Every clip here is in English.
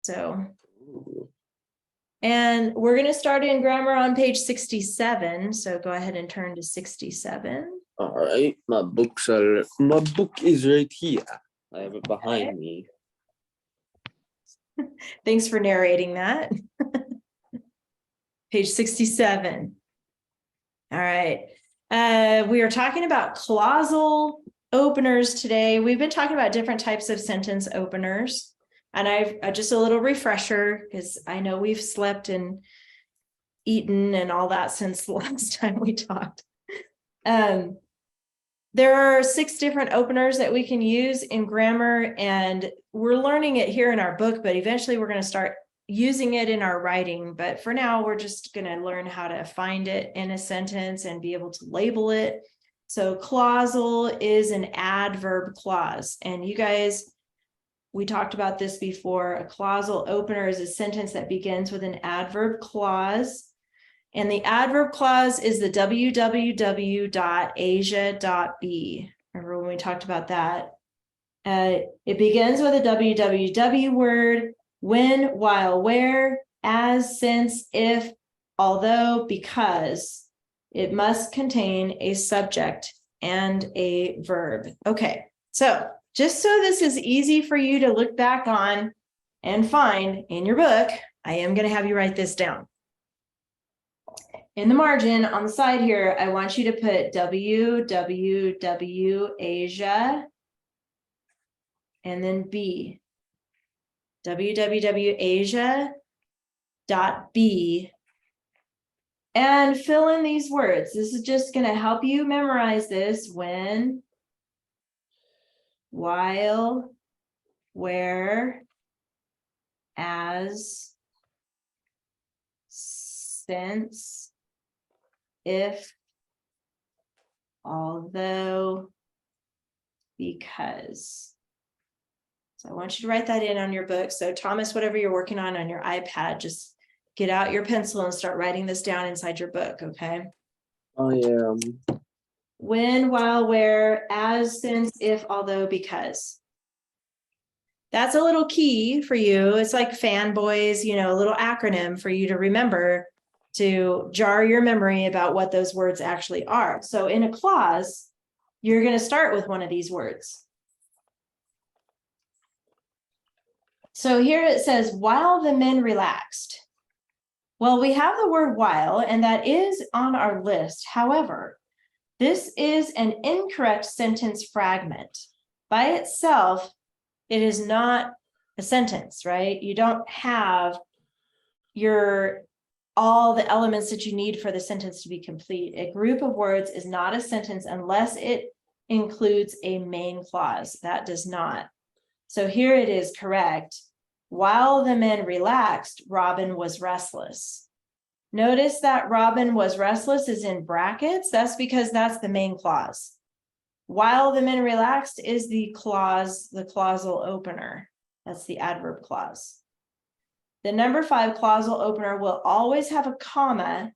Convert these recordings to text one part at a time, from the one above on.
So, and we're going to start in grammar on page 67. So go ahead and turn to 67. All right, my book is right here. I have it behind me. Thanks for narrating that. Page 67. All right. We are talking about clausal openers today. We've been talking about different types of sentence openers. And I've just a little refresher, because I know we've slept and eaten and all that since the last time we talked. There are 6 different openers that we can use in grammar, and we're learning it here in our book, but eventually we're going to start using it in our writing. But for now, we're just going to learn how to find it in a sentence and be able to label it. So clausal is an adverb clause. And you guys, we talked about this before. A clausal opener is a sentence that begins with an adverb clause. And the adverb clause is the www.asia.b. Remember when we talked about that? It begins with a www word, when, while, where, as, since, if, although, because. It must contain a subject and a verb. Okay, so just so this is easy for you to look back on and find in your book, I am going to have you write this down. In the margin on the side here, I want you to put www Asia and then B. www Asia.b and fill in these words. This is just going to help you memorize this. When, while, where, as, since, if, although, because. So I want you to write that in on your book. So Thomas, whatever you're working on your iPad, just get out your pencil and start writing this down inside your book, okay? I am. When, while, where, as, since, if, although, because. That's a little key for you. It's like fanboys, you know, a little acronym for you to remember to jar your memory about what those words actually are. So in a clause, you're going to start with one of these words. So here it says, while the men relaxed. Well, we have the word while, and that is on our list. However, this is an incorrect sentence fragment. By itself, it is not a sentence, right? You don't have all the elements that you need for the sentence to be complete. A group of words is not a sentence unless it includes a main clause. That does not. So here it is correct. While the men relaxed, Robin was restless. Notice that Robin was restless is in brackets. That's because that's the main clause. While the men relaxed is the clause, the clausal opener. That's the adverb clause. The number 5 clausal opener will always have a comma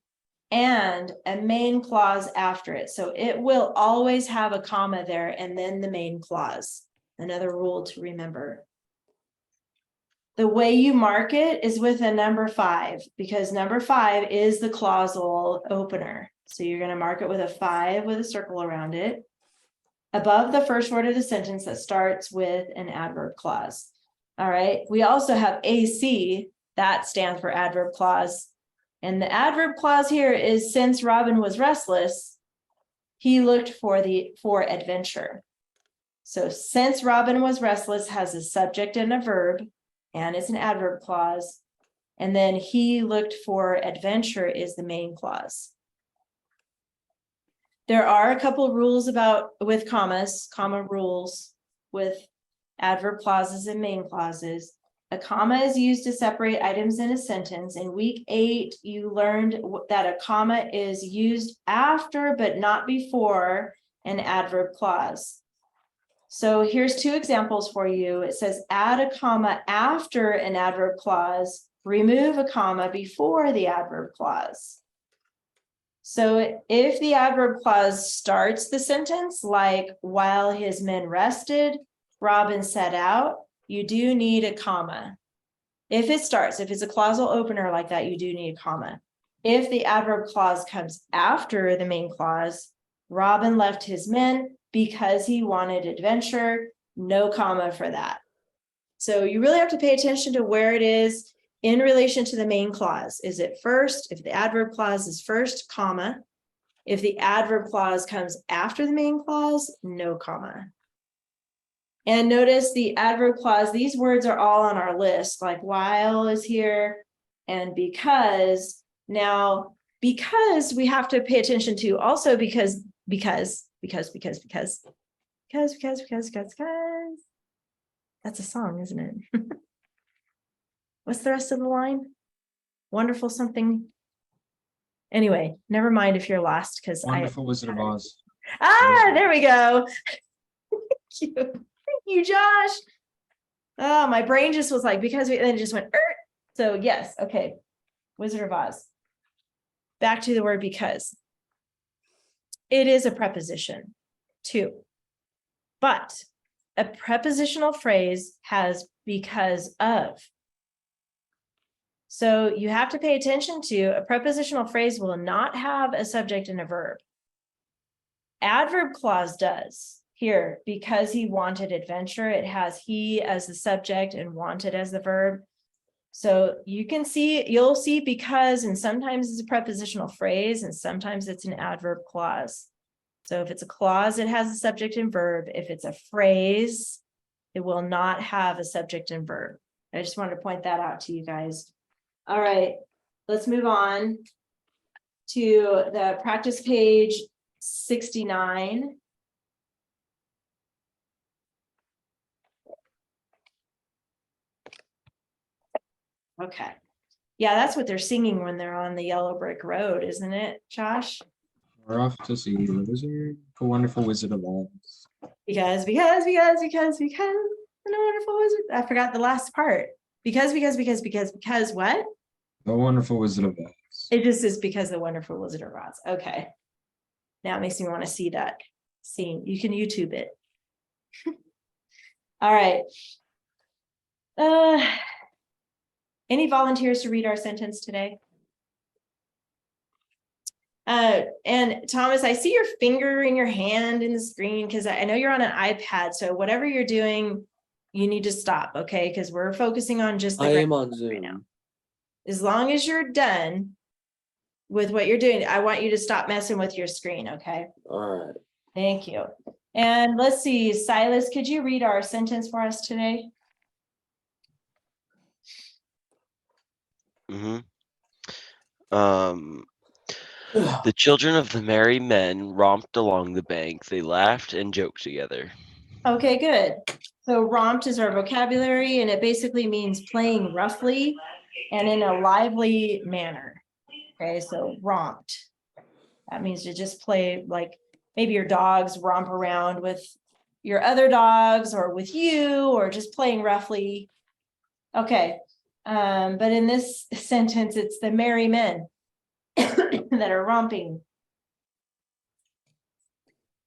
and a main clause after it. So it will always have a comma there and then the main clause. Another rule to remember. The way you mark it is with a number 5, because number 5 is the clausal opener. So you're going to mark it with a 5 with a circle around it above the first word of the sentence that starts with an adverb clause. All right. We also have AC, that stands for adverb clause. And the adverb clause here is, since Robin was restless, he looked for adventure. So since Robin was restless has a subject and a verb, and it's an adverb clause. And then he looked for adventure is the main clause. There are a couple of rules with commas, comma rules with adverb clauses and main clauses. A comma is used to separate items in a sentence. In week 8, you learned that a comma is used after but not before an adverb clause. So here's 2 examples for you. It says add a comma after an adverb clause, remove a comma before the adverb clause. So if the adverb clause starts the sentence, like while his men rested, Robin set out, you do need a comma. If it starts, if it's a clausal opener like that, you do need a comma. If the adverb clause comes after the main clause, Robin left his men because he wanted adventure, no comma for that. So you really have to pay attention to where it is in relation to the main clause. Is it first? If the adverb clause is first, comma. If the adverb clause comes after the main clause, no comma. And notice the adverb clause, these words are all on our list, like while is here and because. Now, because we have to pay attention to also because. That's a song, isn't it? What's the rest of the line? Wonderful something. Anyway, never mind if you're lost because Wonderful Wizard of Oz. there we go. Thank you. Thank you, Josh. Oh, my brain just was like, because then it just went, so yes, okay. Wizard of Oz. Back to the word because. It is a preposition too. But a prepositional phrase has because of. So you have to pay attention to a prepositional phrase will not have a subject and a verb. Adverb clause does. Here, because he wanted adventure, it has he as the subject and wanted as the verb. So you can see, you'll see because, and sometimes it's a prepositional phrase and sometimes it's an adverb clause. So if it's a clause, it has a subject and verb. If it's a phrase, it will not have a subject and verb. I just wanted to point that out to you guys. All right, let's move on to the practice page 69. Okay. Yeah, that's what they're singing when they're on the yellow brick road, isn't it, Josh? We're off to see the wizard, the wonderful Wizard of Oz. Because the wonderful wizard. I forgot the last part. Because what? The wonderful Wizard of Oz. It just is because the wonderful Wizard of Oz. Okay. Now it makes me want to see that scene. You can YouTube it. All right. Any volunteers to read our sentence today? And Thomas, I see your finger in your hand in the screen because I know you're on an iPad. So whatever you're doing, you need to stop, okay? Because we're focusing on just the I am on Zoom. right now. As long as you're done with what you're doing, I want you to stop messing with your screen, okay? All right. Thank you. And let's see, Silas, could you read our sentence for us today? The children of the merry men romped along the bank. They laughed and joked together. Okay, good. So romped is our vocabulary, and it basically means playing roughly and in a lively manner. Okay, so romped. That means to just play like maybe your dogs romp around with your other dogs or with you or just playing roughly. Okay, but in this sentence, it's the merry men that are romping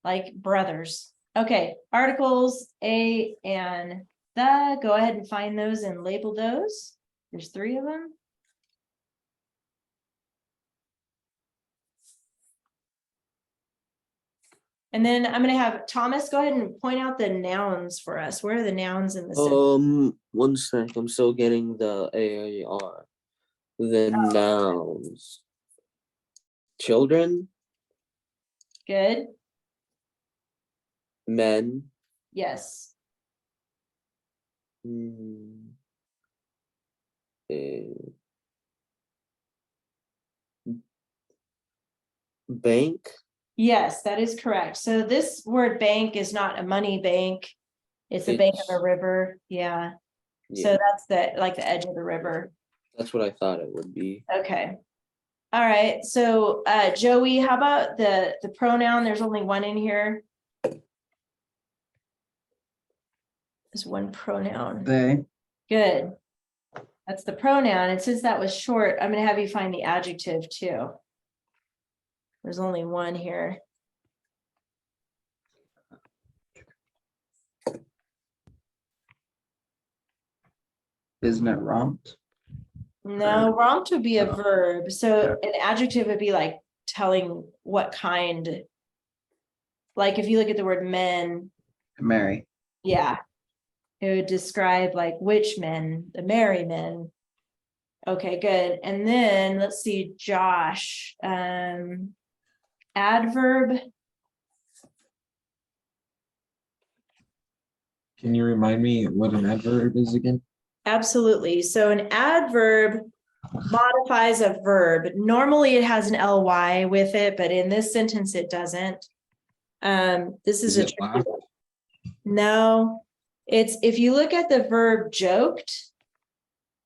like brothers. Okay, articles A and the, go ahead and find those and label those. There's 3 of them. And then I'm going to have Thomas go ahead and point out the nouns for us. Where are the nouns in the sentence? 1 sec. I'm still getting the AAR. The nouns. Children, Good. men, Yes. bank. Yes, that is correct. So this word bank is not a money bank. It's a bank of a river. Yeah. So Yeah, that's the like the edge of the river. that's what I thought it would be. Okay. All right. So Joey, how about the pronoun? There's only one in here. There's one pronoun. They. Good. That's the pronoun. And since that was short, I'm going to have you find the adjective too. There's only one here. Isn't it romped? No, romped would be a verb, so an adjective would be like telling what kind. Like if you look at the word men, Mary. yeah. It would describe like which men, the merry men. Okay, good. And then let's see, Josh, adverb. Can you remind me what an adverb is again? Absolutely. So an adverb modifies a verb. Normally it has an ly with it, but in this sentence it doesn't. This is Is a it tricky laughed? one. No, it's if you look at the verb joked,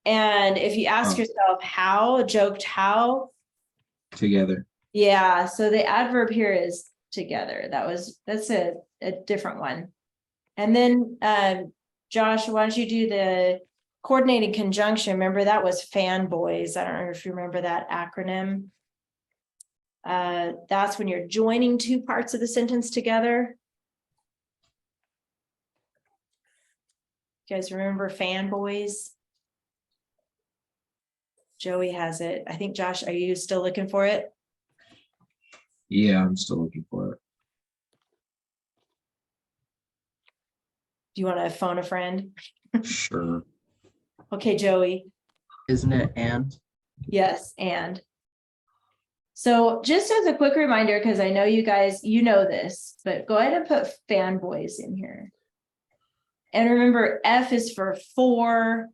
and if you ask Oh. yourself how, joked how, Together. yeah, so the adverb here is together. That's a different one. And then Josh, why don't you do the coordinating conjunction? Remember that was fanboys. I don't know if you remember that acronym. That's when you're joining two parts of the sentence together. You guys remember fanboys? Joey has it. I think, Josh, are you still looking for it? Yeah, I'm still looking for it. Do you want to phone a friend? Sure. Okay, Joey. Isn't it and? Yes, and. So just as a quick reminder, because I know you guys, you know this, but go ahead and put fanboys in here. And remember, F is for,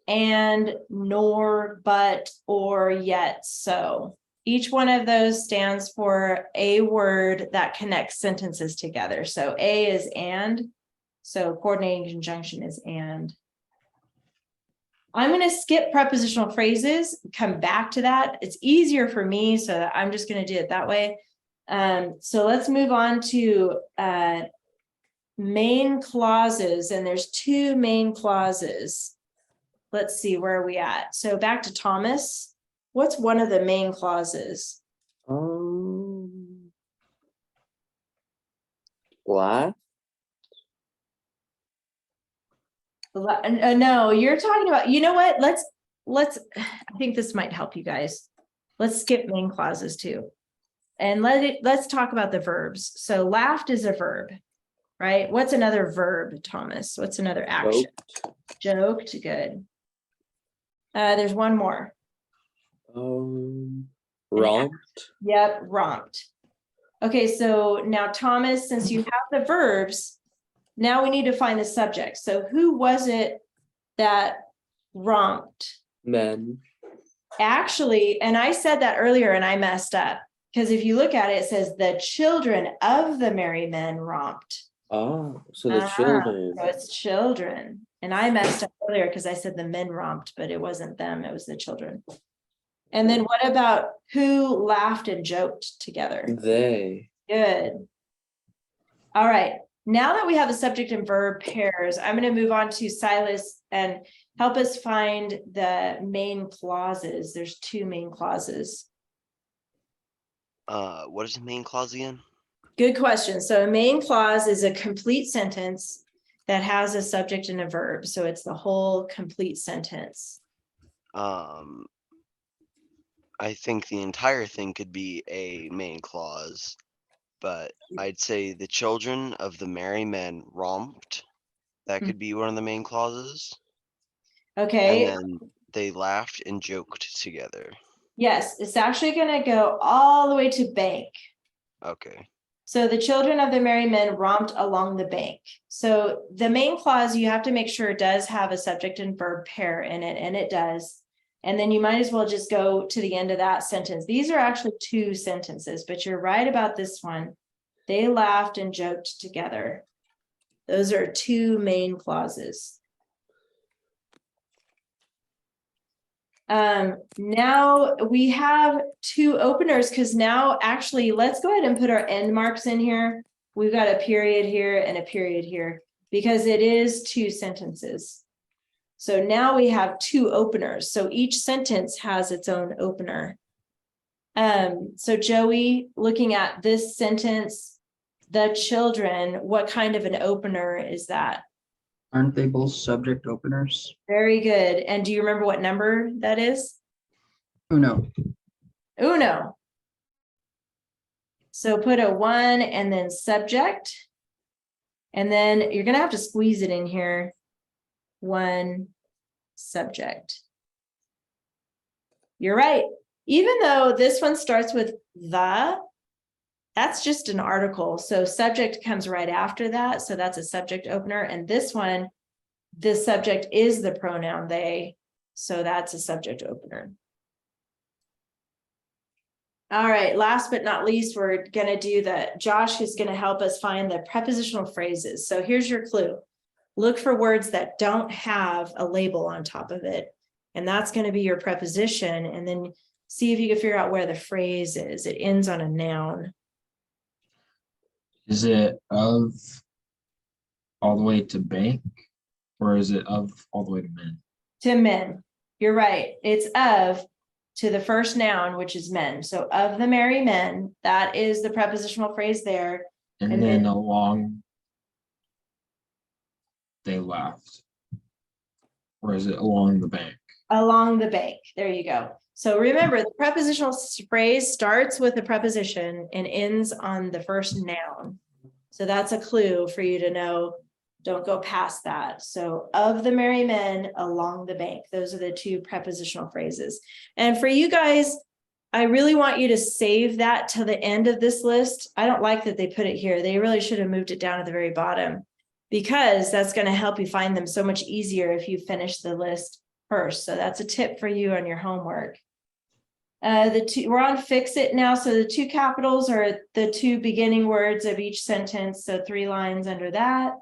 and, nor, but, or, yet, so. Each one of those stands for a word that connects sentences together. So A is and, so coordinating conjunction is and. I'm going to skip prepositional phrases, come back to that. It's easier for me, so I'm just going to do it that way. So let's move on to main clauses, and there's two main clauses. Let's see, where are we at? So back to Thomas. What's one of the main clauses? Laugh. No, you're talking about, you know what? Let's, I think this might help you guys. Let's skip main clauses too. And let's talk about the verbs. So laughed is a verb, right? What's another verb, Thomas? What's another action? Joked, good. There's one more. Romped. Yep, romped. Okay, so now Thomas, since you have the verbs, now we need to find the subject. So who was it that romped? Men. Actually, and I said that earlier and I messed up. Because if you look at it, it says the children of the merry men romped. Oh, so the children. So it's children. And I messed up earlier because I said the men romped, but it wasn't them, it was the children. And then what about who laughed and joked together? They. Good. All right. Now that we have the subject and verb pairs, I'm going to move on to Silas and help us find the main clauses. There's two main clauses. What is the main clause again? Good question. So a main clause is a complete sentence that has a subject and a verb. So it's the whole complete sentence. I think the entire thing could be a main clause, but I'd say the children of the merry men romped. That could be one of the main clauses. Okay. And then they laughed and joked together. Yes, it's actually going to go all the way to bank. Okay. So the children of the merry men romped along the bank. So the main clause, you have to make sure it does have a subject and verb pair in it, and it does. And then you might as well just go to the end of that sentence. These are actually two sentences, but you're right about this one. They laughed and joked together. Those are two main clauses. Now we have two openers because now actually let's go ahead and put our end marks in here. We've got a period here and a period here because it is two sentences. So now we have two openers. So each sentence has its own opener. So Joey, looking at this sentence, the children, what kind of an opener is that? Aren't they both subject openers? Very good. And do you remember what number that is? Uno. Uno. So put a 1 and then subject. And then you're gonna have to squeeze it in here. 1 subject. You're right. Even though this one starts with the, that's just an article. So subject comes right after that. So that's a subject opener. And this one, the subject is the pronoun they. So that's a subject opener. All right, last but not least, we're gonna do Josh is gonna help us find the prepositional phrases. So here's your clue. Look for words that don't have a label on top of it. And that's gonna be your preposition. And then see if you can figure out where the phrase is. It ends on a noun. Is it of all the way to bank? Or is it of all the way to men? To men, you're right. It's of to the first noun, which is men. So of the merry men, that is the prepositional phrase there. And, And then then- along they left. Or is it along the bank? Along the bank. There you go. So remember, the prepositional phrase starts with the preposition and ends on the first noun. So that's a clue for you to know. Don't go past that. So of the merry men along the bank. Those are the two prepositional phrases. And for you guys, I really want you to save that till the end of this list. I don't like that they put it here. They really should have moved it down to the very bottom, because that's going to help you find them so much easier if you finish the list first. So that's a tip for you on your homework. We're on fix it now. So the two capitals are the two beginning words of each sentence. So 3 lines under that.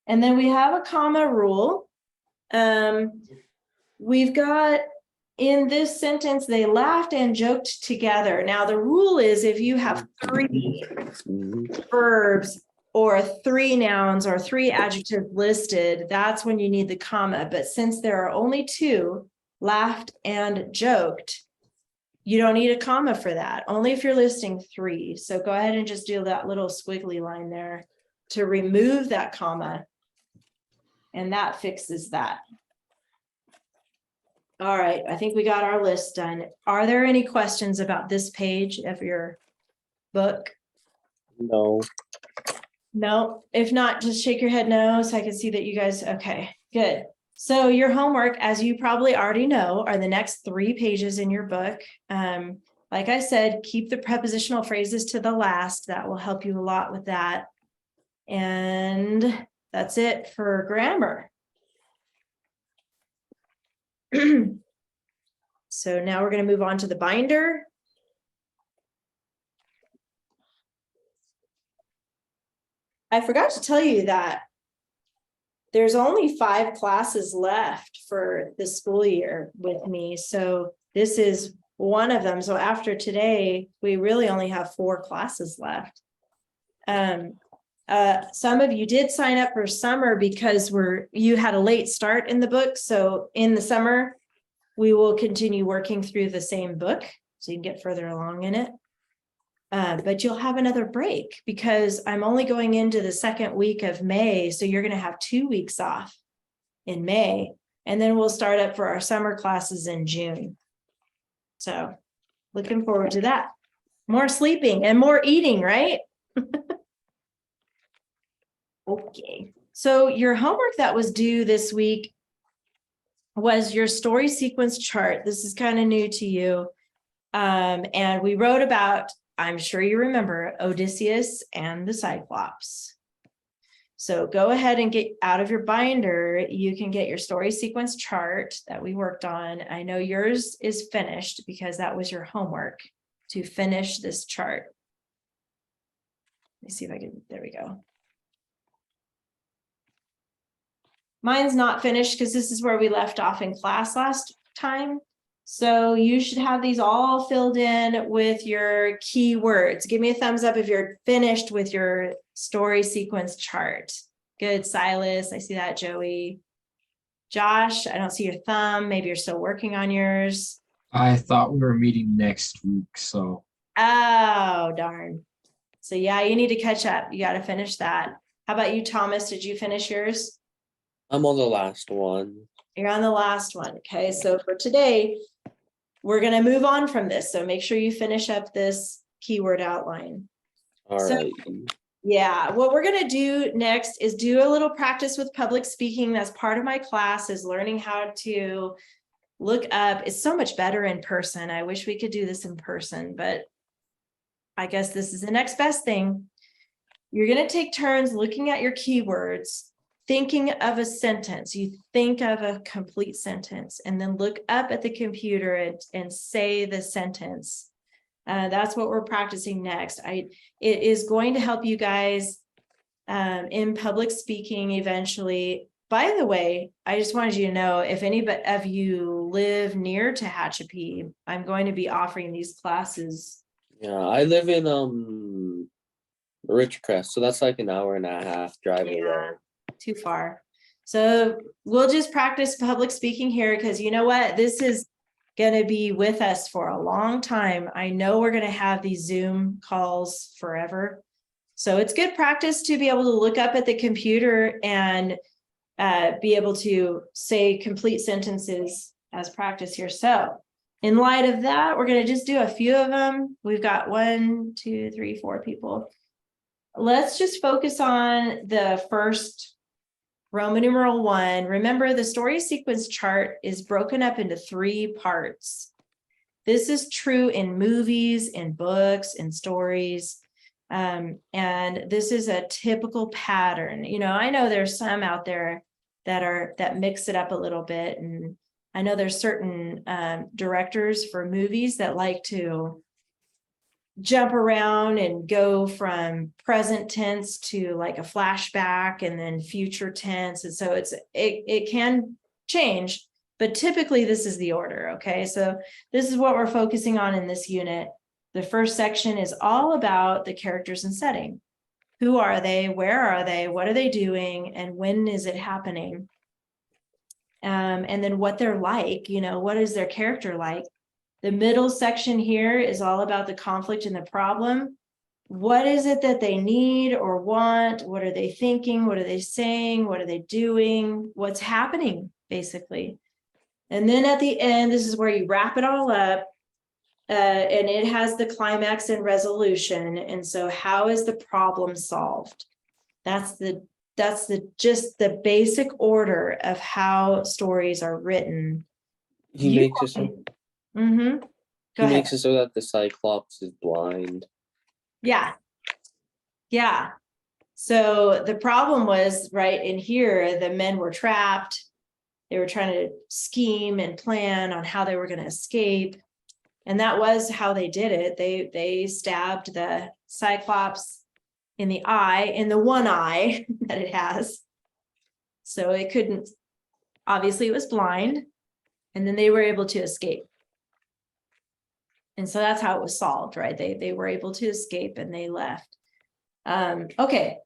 And then we have a comma rule. We've got in this sentence, they laughed and joked together. Now the rule is if you have 3 verbs or 3 nouns or 3 adjectives listed, that's when you need the comma. But since there are only 2, laughed and joked, you don't need a comma for that, only if you're listing 3. So go ahead and just do that little squiggly line there to remove that comma. And that fixes that. All right, I think we got our list done. Are there any questions about this page of your book? No. No, if not, just shake your head no, so I can see that you guys, okay, good. So your homework, as you probably already know, are the next 3 pages in your book. Like I said, keep the prepositional phrases to the last. That will help you a lot with that. And that's it for grammar. So now we're going to move on to the binder. I forgot to tell you that there's only 5 classes left for the school year with me. So this is one of them. So after today, we really only have 4 classes left. Some of you did sign up for summer because you had a late start in the book. So in the summer, we will continue working through the same book so you can get further along in it. But you'll have another break because I'm only going into the 2nd week of May. So you're going to have 2 weeks off in May, and then we'll start up for our summer classes in June. So looking forward to that. More sleeping and more eating, right? Okay. So your homework that was due this week was your story sequence chart. This is kind of new to you. And we wrote about, I'm sure you remember, Odysseus and the Cyclops. So go ahead and get out of your binder. You can get your story sequence chart that we worked on. I know yours is finished because that was your homework to finish this chart. Let me see if I can, there we go. Mine's not finished because this is where we left off in class last time. So you should have these all filled in with your keywords. Give me a thumbs up if you're finished with your story sequence chart. Good, Silas. I see that, Joey. Josh, I don't see your thumb. Maybe you're still working on yours. I thought we were meeting next week, so Oh, darn. So yeah, you need to catch up. You got to finish that. How about you, Thomas? Did you finish yours? I'm on the last one. You're on the last one. Okay, so for today, we're gonna move on from this. So make sure you finish up this keyword outline. All So- right. Yeah, what we're gonna do next is do a little practice with public speaking. That's part of my class, is learning how to look up. It's so much better in person. I wish we could do this in person, but I guess this is the next best thing. You're gonna take turns looking at your keywords, thinking of a sentence. You think of a complete sentence and then look up at the computer and say the sentence. That's what we're practicing next. It is going to help you guys in public speaking eventually. By the way, I just wanted you to know, if any of you live near Tehachapi, I'm going to be offering these classes. Yeah, I live in Ridgecrest, so that's like an hour and a half drive away. Yeah, too far. So we'll just practice public speaking here, because you know what? This is going to be with us for a long time. I know we're going to have these Zoom calls forever. So it's good practice to be able to look up at the computer and be able to say complete sentences as practice here. So in light of that, we're going to just do a few of them. We've got 1, 2, 3, 4 people. Let's just focus on the first Roman numeral 1. Remember, the story sequence chart is broken up into 3 parts. This is true in movies, in books, in stories. And this is a typical pattern. You know, I know there's some out there that mix it up a little bit. And I know there's certain directors for movies that like to jump around and go from present tense to like a flashback and then future tense. And so it can change, but typically this is the order. Okay, so this is what we're focusing on in this unit. The first section is all about the characters and setting. Who are they? Where are they? What are they doing? And when is it happening? And then what they're like, you know, what is their character like? The middle section here is all about the conflict and the problem. What is it that they need or want? What are they thinking? What are they saying? What are they doing? What's happening, basically? And then at the end, this is where you wrap it all up. And it has the climax and resolution. And so how is the problem solved? That's just the basic order of how stories are written. He makes it so Mm-hmm. he makes it so that the Cyclops is blind. Yeah. Yeah. So the problem was, right in here, the men were trapped. They were trying to scheme and plan on how they were going to escape. And that was how they did it. They stabbed the Cyclops in the eye, in the one eye that it has. So it couldn't, obviously it was blind. And then they were able to escape. And so that's how it was solved, right? They were able to escape and they left. Okay.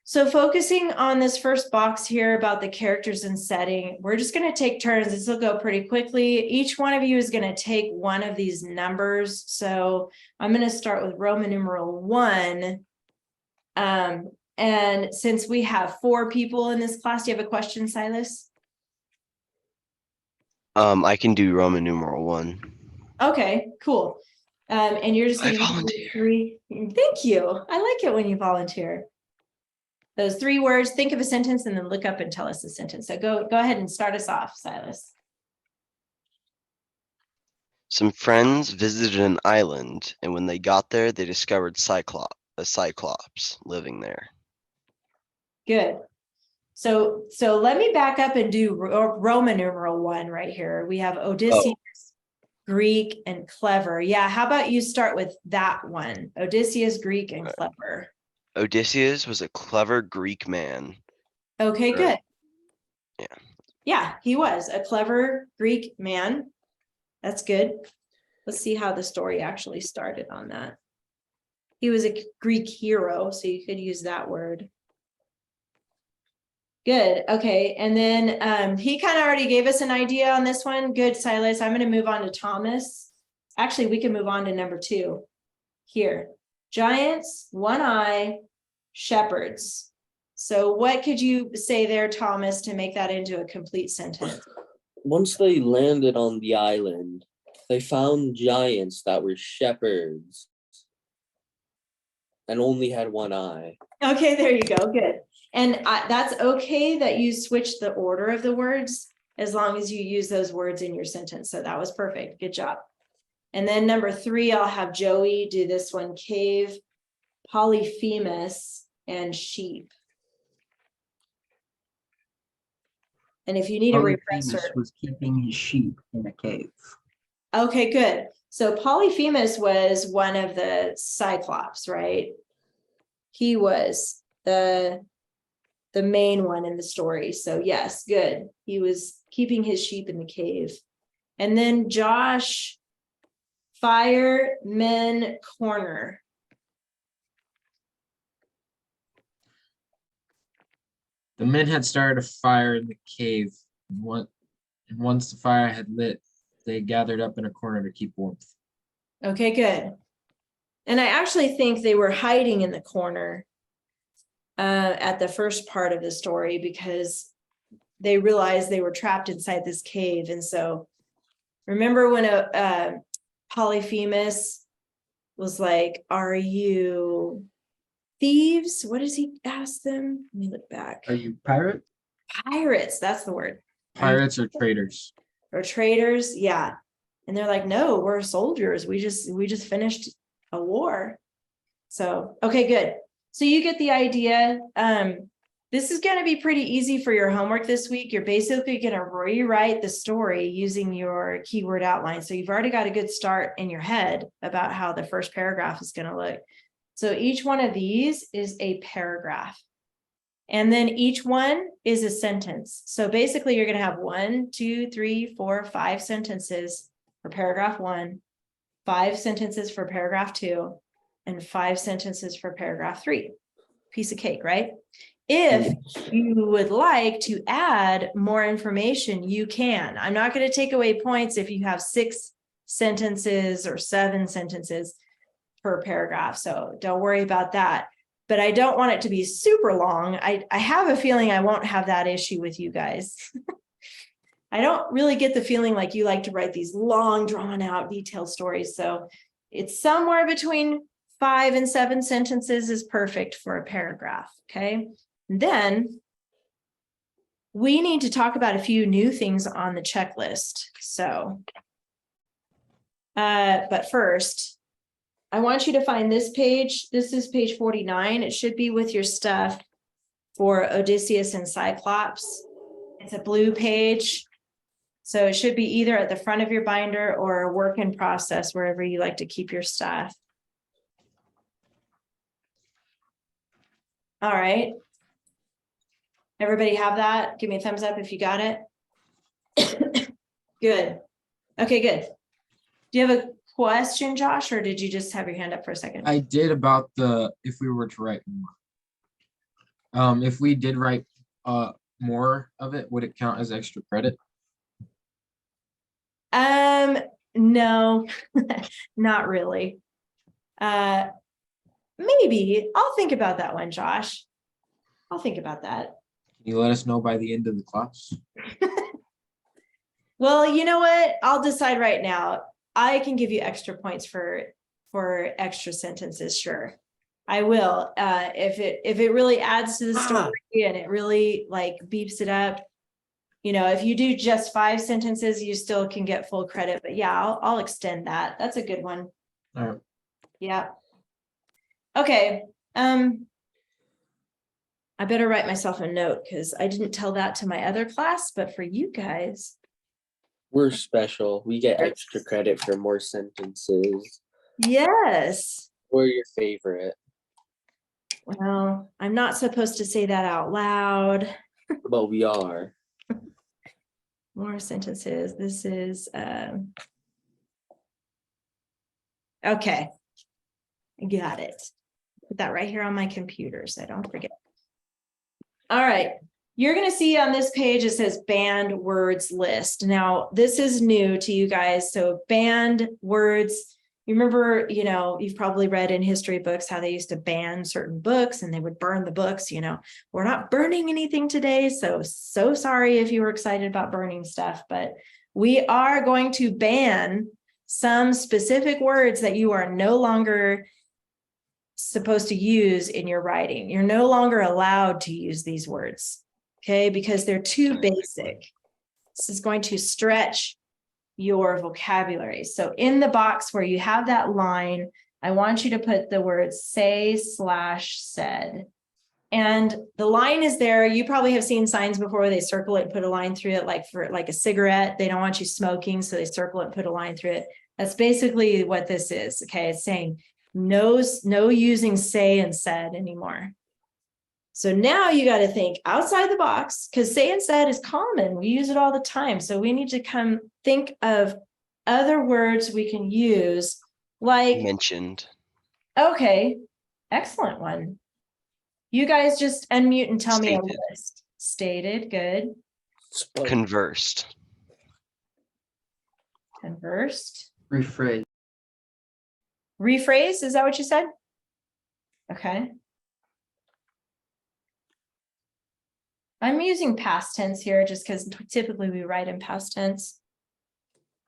So focusing on this first box here about the characters and setting, we're just going to take turns. This will go pretty quickly. Each one of you is going to take one of these numbers. So I'm going to start with Roman numeral 1. And since we have 4 people in this class, do you have a question, Silas? I can do Roman numeral 1. Okay, cool. And you're just I going to volunteer. 3. Thank you. I like it when you volunteer. Those 3 words, think of a sentence and then look up and tell us the sentence. So go ahead and start us off, Silas. Some friends visited an island, and when they got there, they discovered a Cyclops living there. Good. So let me back up and do Roman numeral 1 right here. We have Odysseus, Greek, and clever. Yeah, how about you start with that one? Odysseus, Greek, and clever. Odysseus was a clever Greek man. Okay, Right. good. Yeah. Yeah, he was a clever Greek man. That's good. Let's see how the story actually started on that. He was a Greek hero, so you could use that word. Good. Okay. And then he kind of already gave us an idea on this one. Good, Silas. I'm going to move on to Thomas. Actually, we can move on to number 2 here. Giants, one eye, shepherds. So what could you say there, Thomas, to make that into a complete sentence? Once they landed on the island, they found giants that were shepherds and only had one eye. Okay, there you go, good. And that's okay that you switch the order of the words as long as you use those words in your sentence. So that was perfect, good job. And then number 3, I'll have Joey do this one, cave, Polyphemus, and sheep. And if you need a Polyphemus refresher. was keeping his sheep in a cave. Okay, good. So Polyphemus was one of the Cyclops, right? He was the main one in the story. So yes, good. He was keeping his sheep in the cave. And then Josh, firemen corner. The men had started a fire in the cave. And once the fire had lit, they gathered up in a corner to keep warmth. Okay, good. And I actually think they were hiding in the corner at the first part of the story because they realized they were trapped inside this cave. And so remember when Polyphemus was like, are you thieves? What does he ask them? Let me look back. Are you pirate? Pirates, that's the word. Pirates or traders. Or traders, yeah. And they're like, no, we're soldiers. We just finished a war. So, okay, good. So you get the idea. This is going to be pretty easy for your homework this week. You're basically going to rewrite the story using your keyword outline. So you've already got a good start in your head about how the first paragraph is going to look. So each one of these is a paragraph. And then each one is a sentence. So basically you're going to have 1, 2, 3, 4, 5 sentences for paragraph 1, 5 sentences for paragraph 2, and 5 sentences for paragraph 3. Piece of cake, right? If you would like to add more information, you can. I'm not going to take away points if you have 6 sentences or 7 sentences per paragraph. So don't worry about that. But I don't want it to be super long. I have a feeling I won't have that issue with you guys. I don't really get the feeling like you like to write these long, drawn out, detailed stories. So it's somewhere between 5 and 7 sentences is perfect for a paragraph. Okay. And then we need to talk about a few new things on the checklist. So, but first, I want you to find this page. This is page 49. It should be with your stuff for Odysseus and Cyclops. It's a blue page. So it should be either at the front of your binder or a work in process, wherever you like to keep your stuff. All right. Everybody have that? Give me a thumbs up if you got it. Good. Okay, good. Do you have a question, Josh, or did you just have your hand up for a second? I did about if we were to write more. If we did write more of it, would it count as extra credit? No, not really. Maybe I'll think about that one, Josh. I'll think about that. Can you let us know by the end of the class? Well, you know what? I'll decide right now. I can give you extra points for extra sentences, sure. I will. If it really adds to the story and it really like beeps it up, you know, if you do just 5 sentences, you still can get full credit. But yeah, I'll extend that. That's a good one. All right. Yeah. Okay. I better write myself a note because I didn't tell that to my other class, but for you guys. We're special. We get extra credit for more sentences. Yes. We're your favorite. Well, I'm not supposed to say that out loud. But we are. More sentences. This is okay. I got it. Put that right here on my computer so I don't forget. All right. You're going to see on this page, it says banned words list. Now, this is new to you guys. So banned words You remember, you've probably read in history books how they used to ban certain books and they would burn the books, we're not burning anything today. So sorry if you were excited about burning stuff, but we are going to ban some specific words that you are no longer supposed to use in your writing. You're no longer allowed to use these words, okay? Because they're too basic. This is going to stretch your vocabulary. So in the box where you have that line, I want you to put the words say/said. And the line is there. You probably have seen signs before where they circle it and put a line through it, like for like a cigarette. They don't want you smoking, so they circle it and put a line through it. That's basically what this is. Okay, it's saying no using say and said anymore. So now you got to think outside the box, because say and said is common. We use it all the time. So we need to think of other words we can use, like, Mentioned. okay, excellent one. You guys just unmute and tell me a Stated. list. Stated, good. Spoke. Conversed. Conversed. Rephrase. Rephrase, is that what you said? Okay. I'm using past tense here just because typically we write in past tense.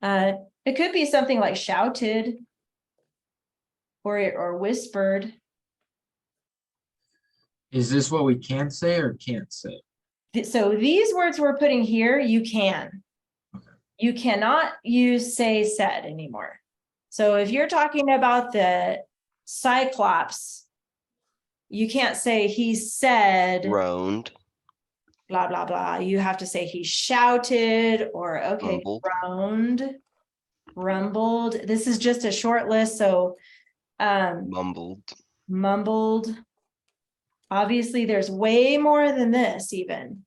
It could be something like shouted or whispered. Is this what we can say or can't say? So these words we're putting here, you can. Okay. You cannot use say said anymore. So if you're talking about the Cyclops, you can't say he said Groaned. blah, blah, blah. You have to say he shouted or okay, Rumbled. groaned, rumbled. This is just a short list. So Mumbled. mumbled. Obviously, there's way more than this even.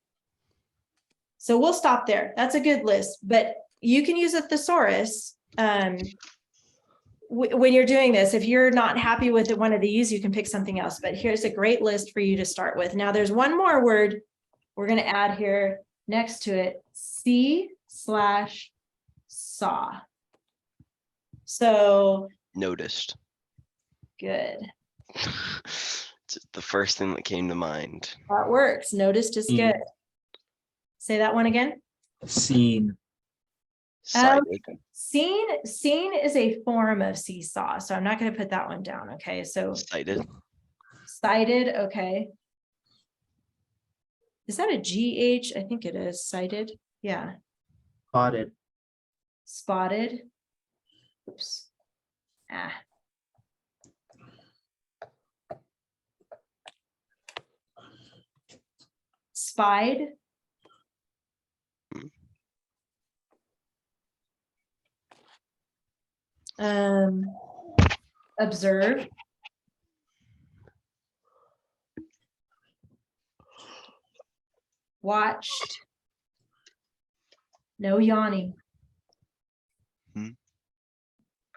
So we'll stop there. That's a good list, but you can use a thesaurus. When you're doing this, if you're not happy with one of these, you can pick something else, but here's a great list for you to start with. Now there's one more word we're going to add here next to it, see/saw. So Noticed. good. It's the first thing that came to mind. That works. Noticed is good. Say that one again. Seen. Cited. Seen is a form of seesaw, so I'm not going to put that one down. Okay, so Cited. cited. Okay, is that a GH? I think it is cited. Yeah, Spotted. spotted. Oops. Spied. Observe. Watched. No yawning.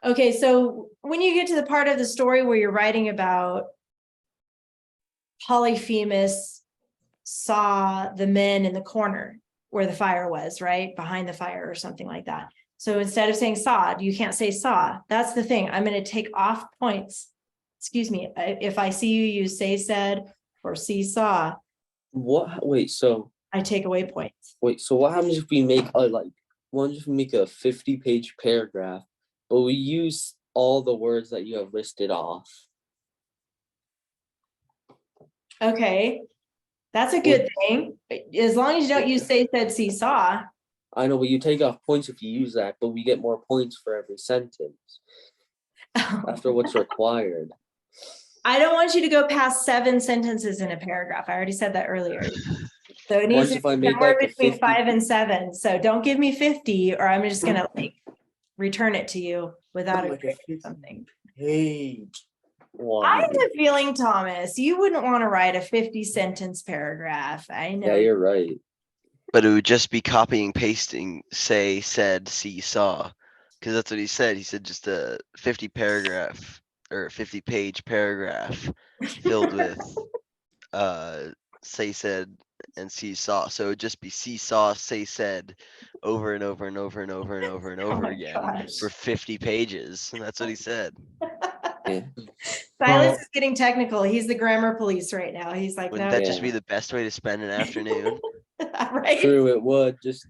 Okay, so when you get to the part of the story where you're writing about Polyphemus saw the men in the corner where the fire was, right? Behind the fire or something like that. So instead of saying saw, you can't say saw. That's the thing. I'm going to take off points. Excuse me. If I see you use say said or see saw, What? Wait. So I take away points. So what happens if we make a if we make a 50-page paragraph, but we use all the words that you have listed off? Okay. That's a good thing. As long as you don't use say said see saw. I know, but you take off points if you use that, but we get more points for every sentence after what's required. I don't want you to go past 7 sentences in a paragraph. I already said that earlier. So it needs Once to if I be make somewhere like a between 50 5 and 7. So don't give me 50 or I'm just gonna return it to you without like a agreeing with something. page I one. have a feeling, Thomas, you wouldn't want to write a 50-sentence paragraph. I know. Yeah, you're right. But it would just be copying, pasting, say, said, see, saw. Because that's what he said. He said just a 50 paragraph or 50-page paragraph filled with say, said, and seesaw. So it'd just be seesaw, say said over and over and over and over and over and Oh over my again gosh. for 50 pages. And that's what he said. Yeah. Silas Well- is getting technical. He's the grammar police right now. He's like, Wouldn't no. that just be Yeah. the best way to spend an afternoon? Right? True, it would just.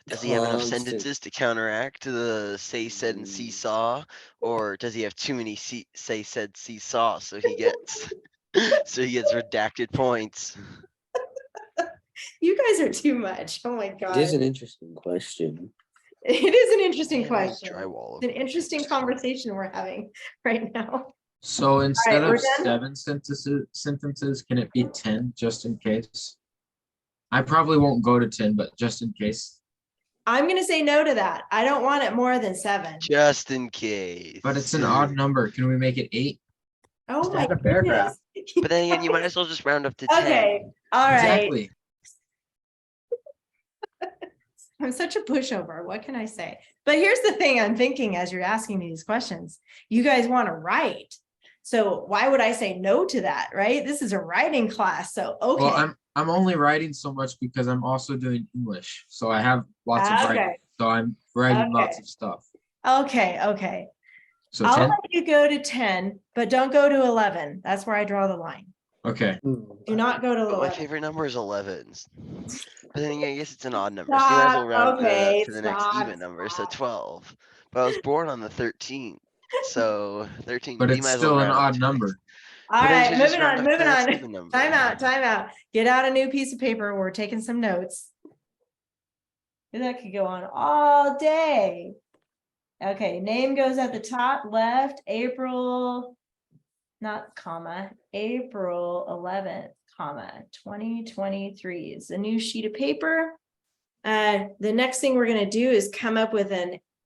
Does he have enough Constant. sentences to counteract the say said and Mm. seesaw? Or does he have too many say said seesaw so he gets so he gets redacted points? You guys are too much. Oh my It god. is an interesting question. It is an interesting Man, I need question. drywall It's an over interesting this. conversation we're having right now. So instead we're of done? 7 sentences, can it be 10 just in case? I probably won't go to 10, but just in case. I'm gonna say no to that. I don't want it more than 7. Just in case. But it's an odd number. Can we make it 8? Oh Just my add a paragraph. goodness. But then again, you might as well just round up to 10. Okay, all right. Exactly. I'm such a pushover. What can I say? But here's the thing I'm thinking as you're asking me these questions. You guys want to write. So why would I say no to that, right? This is a writing class. So, okay. Well, I'm only writing so much because I'm also doing English. So I have lots of writing. Okay. So I'm writing lots Okay. of stuff. Okay. So I'll 10? let you go to 10, but don't go to 11. That's where I draw the line. Okay. Do not go to But my 11. favorite number is 11. But then again, I guess it's an odd number. So you might as well Stop. round it Okay, up to the next stop, even number, so stop. 12. But I was born on the 13th. So 13. But you it's might as well still an round up odd to the next- number. All But then you right, should just moving round on, up to the moving next on. even number. Time out. Get out a new piece of paper. We're taking some notes. And that could go on all day. Okay, name goes at the top left, April, not comma, April 11th, comma, 2023 is a new sheet of paper. The next thing we're gonna do is come up with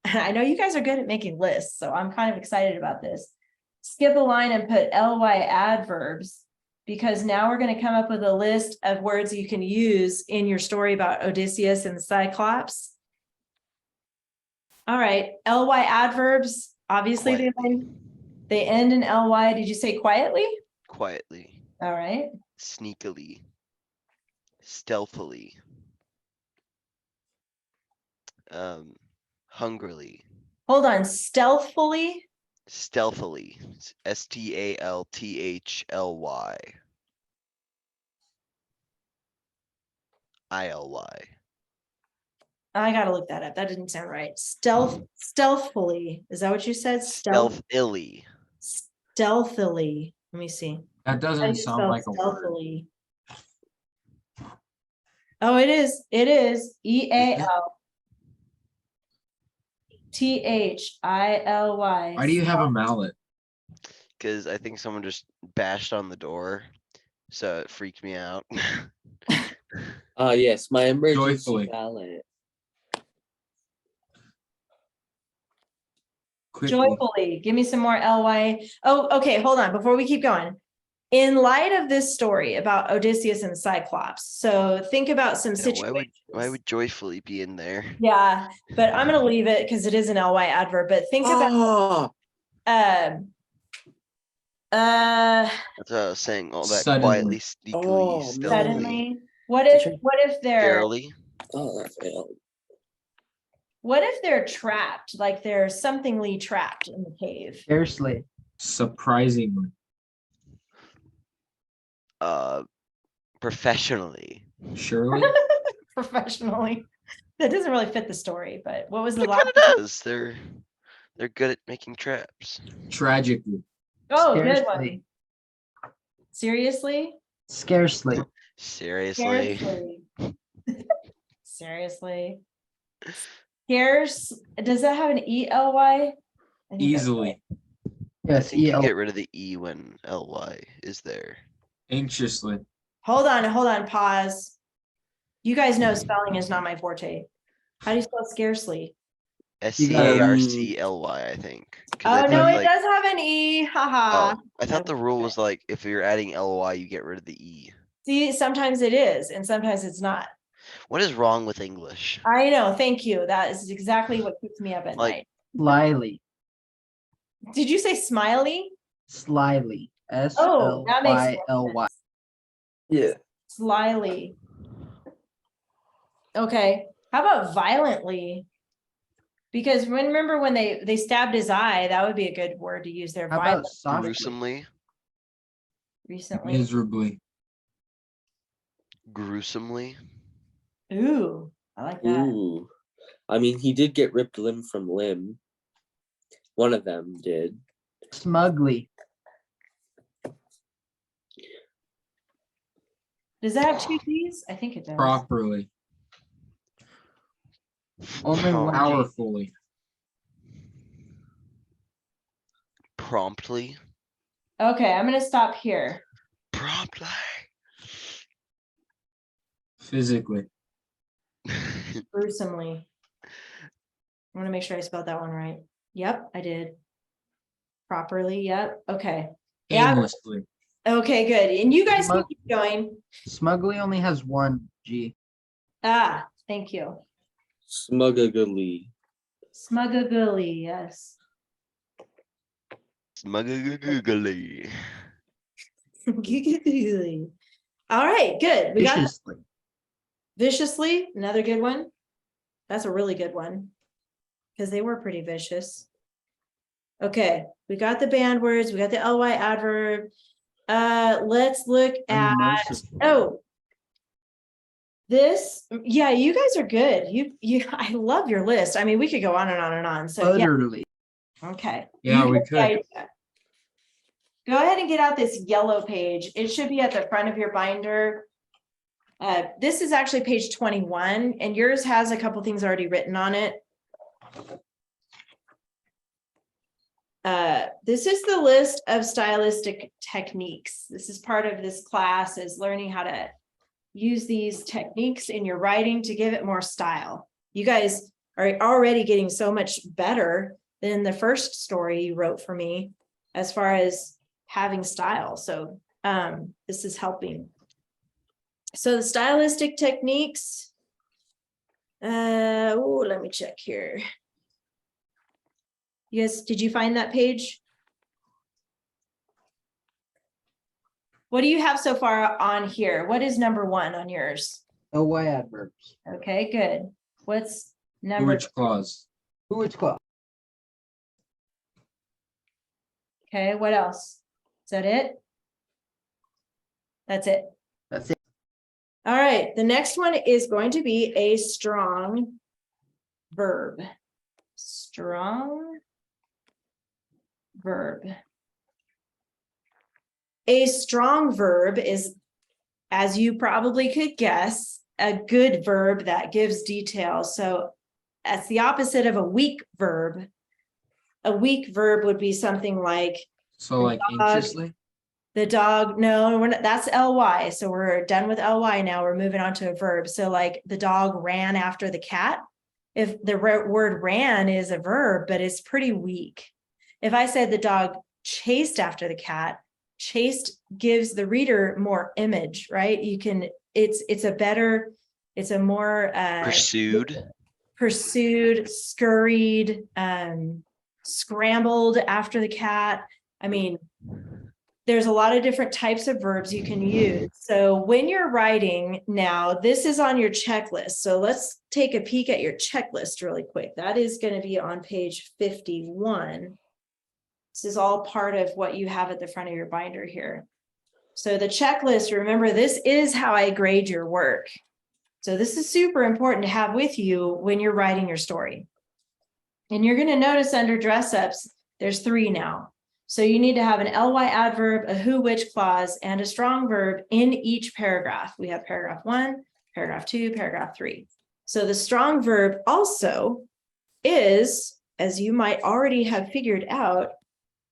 I know you guys are good at making lists, so I'm kind of excited about this. Skip a line and put ly adverbs, because now we're gonna come up with a list of words you can use in your story about Odysseus and the Cyclops. All right, ly adverbs, obviously they end in ly. Did you say quietly? Quietly, All right, sneakily, stealthily, hungrily, hold on, stealthily. stealthily, STALTHLY. ILY. I gotta look that up. That didn't sound right. Stealthfully. Is that what you said? Stealthily. Stealthily. Let me see. That How do doesn't you sound spell like a word. stealthily? Oh, it is. It is EALTHILY. Why do you have a mallet? Because I think someone just bashed on the door. So it freaked me out. Yes, my emergency Joyfully. ballot. Quickly. Joyfully. Give me some more ly. Oh, okay. Hold on. Before we keep going. In light of this story about Odysseus and Cyclops, so think about some Yeah, situations. why would joyfully be in there? Yeah, but I'm gonna leave it because it is an ly adverb. But think about Oh, uh That's what I was saying. All that Suddenly. quietly, sneakily, Oh, man. stealthily, suddenly. What if they're scarily. oh, that failed. what if they're trapped, like they're somethingly trapped in the cave? Scarcely. Surprisingly. Professionally. Surely. Professionally. That doesn't really fit the story, but what was the It last? kind of does. They're good at making traps. Tragically. Oh, good Scarcely. one. Seriously? Scarcely. Seriously. Seriously. Seriously. Scarce, does that have an ELY? I think that's Easily. right. I Yes, think you EL. get rid of the E when LY is there. Anxiously. Hold on, pause. You guys know spelling is not my forte. How do you spell scarcely? SCARCLY, I think. 'Cause I Oh, no, thought, it like- does have an E, haha. Oh, I thought the rule was like, if you're adding LY, you get rid of the E. See, sometimes it is, and sometimes it's not. What is wrong with English? I know, thank you. That is exactly what keeps me up at Like- night. Slyly. Did you say smiley? Slyly. Oh, that makes more SLYLY. sense. Yeah. Slyly. Okay, how about violently? Because remember when they stabbed his eye, that would be a good word to use there, How violent about softly? Gruesomely, recently. Miserably. gruesomely. Ooh, I like that. Ooh. I mean, he did get ripped limb from limb. One of them did. Smugly. Does that have two Ds? I think it does. Properly. Only one G. Powerfully. Promptly. Okay, I'm gonna stop here. Promptly. Physically. Gruesomely. I want to make sure I spelled that one right. Yep, I did. Properly, yep, okay. Yeah, Aimlessly. okay, good. And you guys can Smug- keep going. Smugly only has one G. Ah, thank you. Smugagly. Smugagly, yes. Smugagly. Giggly. All right, good. We got Viciously. viciously, another good one. That's a really good one. Because they were pretty vicious. Okay, we got the band words, we got the ly adverb. Let's look at, Unmerciful. oh. This, yeah, you guys are good. I love your list. I mean, we could go on and on and on. So yeah, Utterly. okay. Yeah, You we get the could. idea. Go ahead and get out this yellow page. It should be at the front of your binder. This is actually page 21, and yours has a couple things already written on it. This is the list of stylistic techniques. This is part of this class, is learning how to use these techniques in your writing to give it more style. You guys are already getting so much better than the first story you wrote for me as far as having style. So this is helping. So the stylistic techniques, let me check here. You guys, did you find that page? What do you have so far on here? What is number 1 on yours? ly adverbs. Okay, good. What's number? Which clause? Who it's called? Okay, what else? Is that it? That's it. That's it. All right, the next one is going to be a strong verb. Strong verb. A strong verb is, as you probably could guess, a good verb that gives detail. So that's the opposite of a weak verb. A weak verb would be something like So like anxiously? the dog. No, we're not, that's ly. So we're done with ly now. We're moving on to a verb. So like the dog ran after the cat. If the word ran is a verb, but it's pretty weak. If I said the dog chased after the cat, chased gives the reader more image, right? You can, it's a more pursued, scurried, scrambled after the cat. I mean, there's a lot of different types of verbs you can use. So when you're writing now, this is on your checklist. So let's take a peek at your checklist really quick. That is going to be on page 51. This is all part of what you have at the front of your binder here. So the checklist, remember, this is how I grade your work. So this is super important to have with you when you're writing your story. And you're going to notice under dress ups, there's 3 now. So you need to have an ly adverb, a who, which clause, and a strong verb in each paragraph. We have paragraph 1, paragraph 2, paragraph 3. So the strong verb also is, as you might already have figured out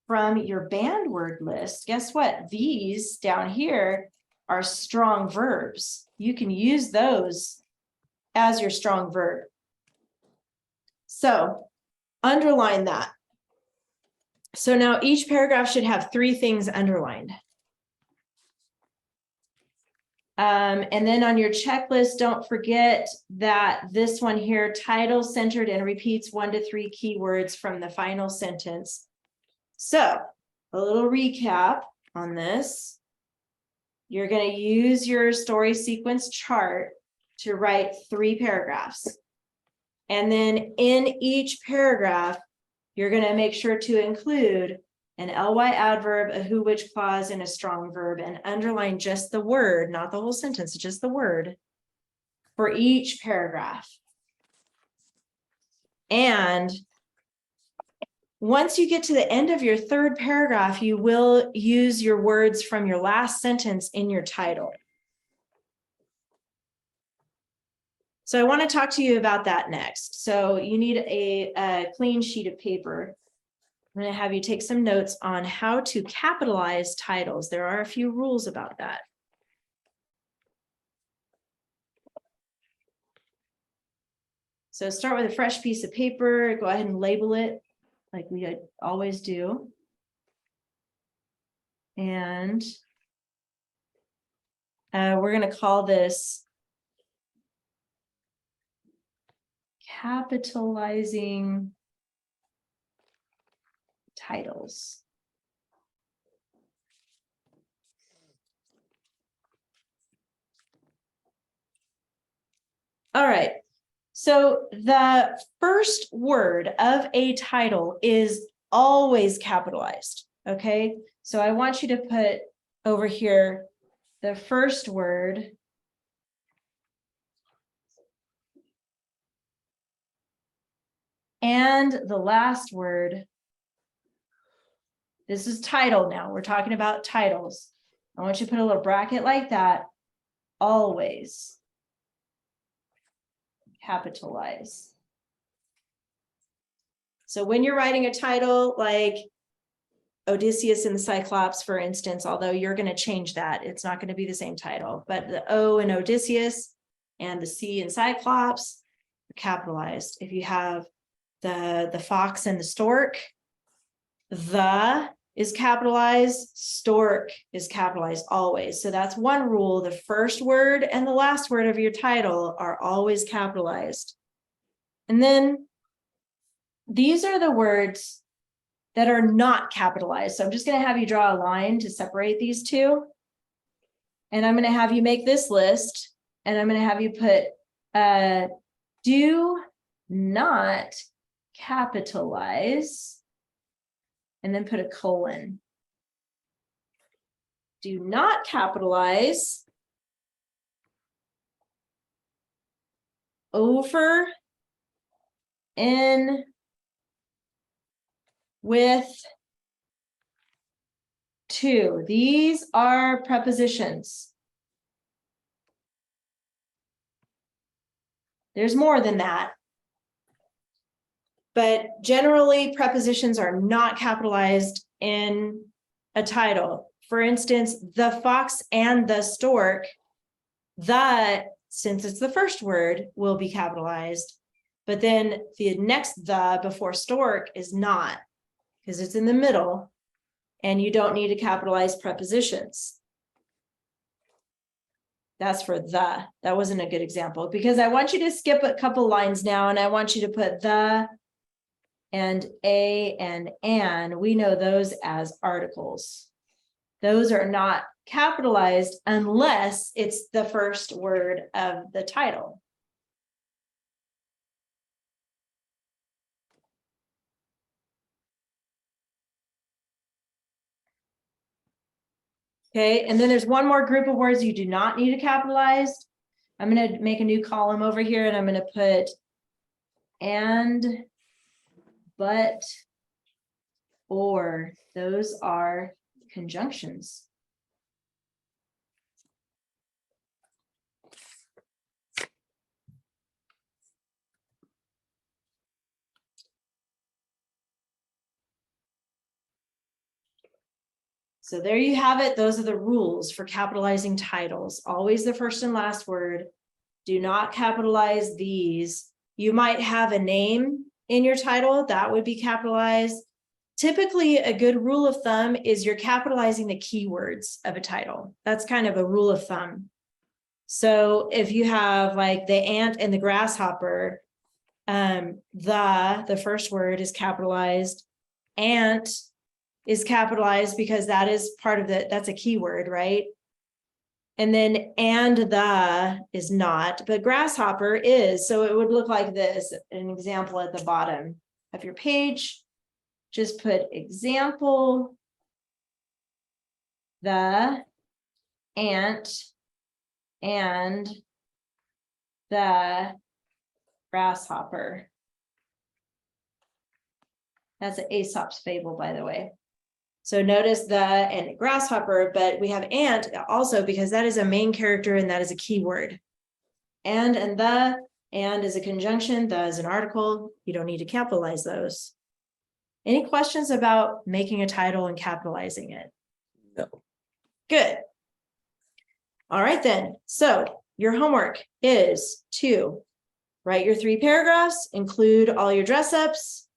from your band word list, guess what? These down here are strong verbs. You can use those as your strong verb. So underline that. So now each paragraph should have 3 things underlined. And then on your checklist, don't forget that this one here, title centered and repeats 1 to 3 keywords from the final sentence. So a little recap on this. You're going to use your story sequence chart to write 3 paragraphs. And then in each paragraph, you're going to make sure to include an ly adverb, a who, which clause, and a strong verb, and underline just the word, not the whole sentence, just the word for each paragraph. And once you get to the end of your 3rd paragraph, you will use your words from your last sentence in your title. So I want to talk to you about that next. So you need a clean sheet of paper. I'm going to have you take some notes on how to capitalize titles. There are a few rules about that. So start with a fresh piece of paper, go ahead and label it like we always do. And we're going to call this capitalizing titles. All right. So the first word of a title is always capitalized. Okay. So I want you to put over here the first word and the last word. This is title now. We're talking about titles. I want you to put a little bracket like that. Always capitalize. So when you're writing a title like Odysseus and the Cyclops, for instance, although you're going to change that, it's not going to be the same title, but the O in Odysseus and the C in Cyclops are capitalized. If you have the fox and the stork, the is capitalized, stork is capitalized always. So that's one rule. The first word and the last word of your title are always capitalized. And then these are the words that are not capitalized. So I'm just going to have you draw a line to separate these two. And I'm going to have you make this list. And I'm going to have you put do not capitalize. And then put a colon. Do not capitalize over, in, with, to. These are prepositions. There's more than that. But generally, prepositions are not capitalized in a title. For instance, the fox and the stork, the, since it's the first word, will be capitalized. But then the next the before stork is not, because it's in the middle, and you don't need to capitalize prepositions. That's for the. That wasn't a good example, because I want you to skip a couple lines now, and I want you to put the and a and an. We know those as articles. Those are not capitalized unless it's the first word of the title. Okay, and then there's one more group of words you do not need to capitalize. I'm going to make a new column over here, and I'm going to put and, but, or. Those are conjunctions. So there you have it. Those are the rules for capitalizing titles. Always the first and last word. Do not capitalize these. You might have a name in your title that would be capitalized. Typically, a good rule of thumb is you're capitalizing the keywords of a title. That's kind of a rule of thumb. So if you have like the ant and the grasshopper, the first word is capitalized. Ant is capitalized because that is part of the, that's a keyword, right? And then and the is not, but grasshopper is. So it would look like this, an example at the bottom of your page. Just put example, the ant, and the grasshopper. That's an Aesop's fable, by the way. So notice the and grasshopper, but we have ant also because that is a main character and that is a keyword. And the and is a conjunction, the is an article. You don't need to capitalize those. Any questions about making a title and capitalizing it? No. Good. All right, then. So your homework is to write your 3 paragraphs, include all your dress ups,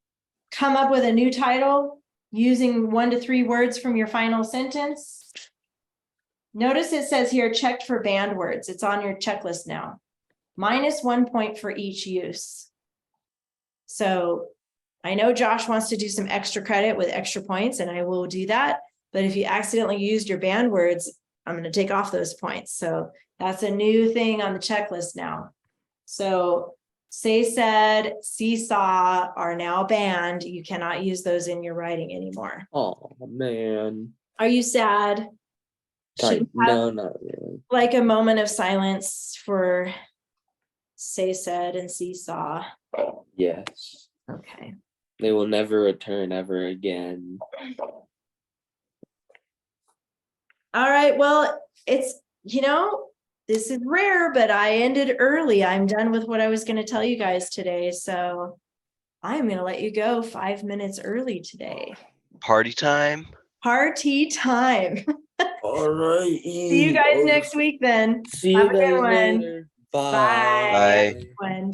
come up with a new title using 1 to 3 words from your final sentence. Notice it says here checked for banned words. It's on your checklist now. -1 point for each use. So I know Josh wants to do some extra credit with extra points, and I will do that. But if you accidentally used your banned words, I'm going to take off those points. So that's a new thing on the checklist now. So say, said, seesaw are now banned. You cannot use those in your writing anymore. Oh man. Are you sad? Should we have No, not really. like a moment of silence for say, said, and seesaw? Yes. Okay. They will never return ever again. All right, well, it's, this is rare, but I ended early. I'm done with what I was going to tell you guys today. So I'm going to let you go 5 minutes early today. Party time. Party time. All right. See you guys next week then. See Have you a good guys one. later. Bye. Bye. Bye. One.